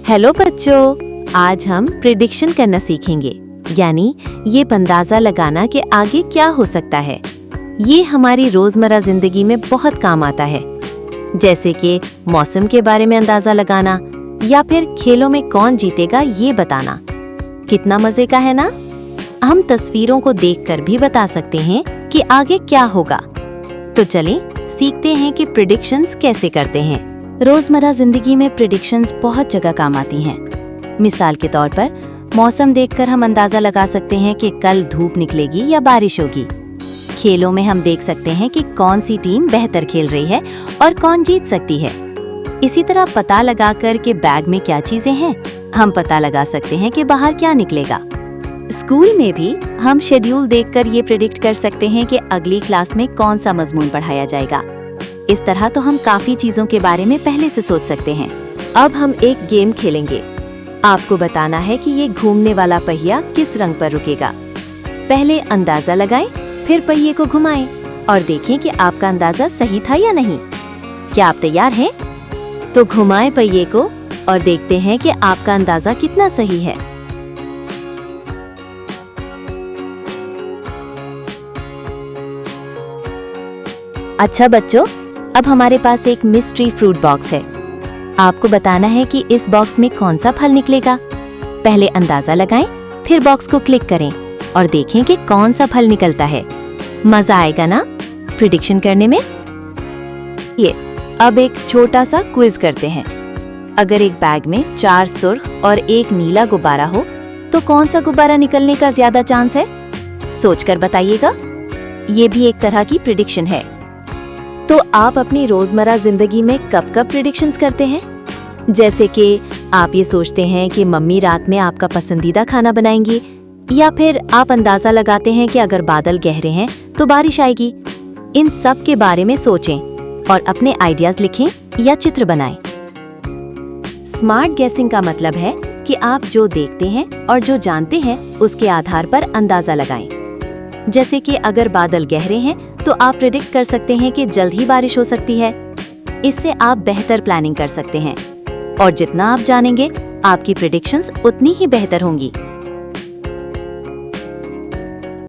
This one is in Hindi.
हेलो बच्चों, आज हम प्रिडिक्शन करना सीखेंगे, यानी ये अंदाजा लगाना कि आगे क्या हो सकता है। ये हमारी रोजमर्रा जिंदगी में बहुत काम आता है, जैसे कि मौसम के बारे में अंदाजा लगाना या फिर खेलों में कौन जीतेगा ये बताना। कितना मजे का है ना। हम तस्वीरों को देखकर भी बता सकते हैं कि आगे क्या होगा। तो चलें सीखते हैं कि प्रिडिक्शंस कैसे करते हैं। रोजमर्रा जिंदगी में प्रिडिक्शंस बहुत जगह काम आती हैं। मिसाल के तौर पर मौसम देखकर हम अंदाजा लगा सकते हैं कि कल धूप निकलेगी या बारिश होगी। खेलों में हम देख सकते हैं कि कौन सी टीम बेहतर खेल रही है और कौन जीत सकती है। इसी तरह पता लगाकर कि बैग में क्या चीजें हैं, हम पता लगा सकते हैं कि बाहर क्या निकलेगा। स्कूल में भी हम शेड्यूल देखकर ये प्रिडिक्ट कर सकते हैं कि अगली क्लास में कौन सा मजमून पढ़ाया जाएगा। इस तरह तो हम काफी चीजों के बारे में पहले से सोच सकते हैं। अब हम एक गेम खेलेंगे। आपको बताना है कि ये घूमने वाला पहिया किस रंग पर रुकेगा। पहले अंदाजा लगाएं, फिर पहिए को घुमाएं और देखें कि आपका अंदाजा सही था या नहीं। क्या आप तैयार हैं? तो घुमाएं पहिए को और देखते हैं कि आपका अंदाजा कितना सही है। अच्छा बच्चों, अब हमारे पास एक मिस्ट्री फ्रूट बॉक्स है। आपको बताना है कि इस बॉक्स में कौन सा फल निकलेगा। पहले अंदाजा लगाएं, फिर बॉक्स को क्लिक करें और देखें कि कौन सा फल निकलता है। मजा आएगा ना प्रिडिक्शन करने में। ये अब एक छोटा सा क्विज करते हैं। अगर एक बैग में 4 सुर्ख और 1 नीला गुब्बारा हो तो कौन सा गुब्बारा निकलने का ज्यादा चांस है? सोचकर बताइएगा। ये भी एक तरह की प्रिडिक्शन है। तो आप अपनी रोजमर्रा जिंदगी में कब कब प्रिडिक्शंस करते हैं? जैसे कि आप ये सोचते हैं कि मम्मी रात में आपका पसंदीदा खाना बनाएंगी, या फिर आप अंदाजा लगाते हैं कि अगर बादल गहरे हैं तो बारिश आएगी। इन सब के बारे में सोचें और अपने आइडियाज लिखें या चित्र बनाएं। स्मार्ट गेसिंग का मतलब है कि आप जो देखते हैं और जो जानते हैं उसके आधार पर अंदाजा लगाएं। जैसे कि अगर बादल गहरे हैं तो आप प्रिडिक्ट कर सकते हैं कि जल्द ही बारिश हो सकती है। इससे आप बेहतर प्लानिंग कर सकते हैं और जितना आप जानेंगे आपकी प्रिडिक्शंस उतनी ही बेहतर होंगी।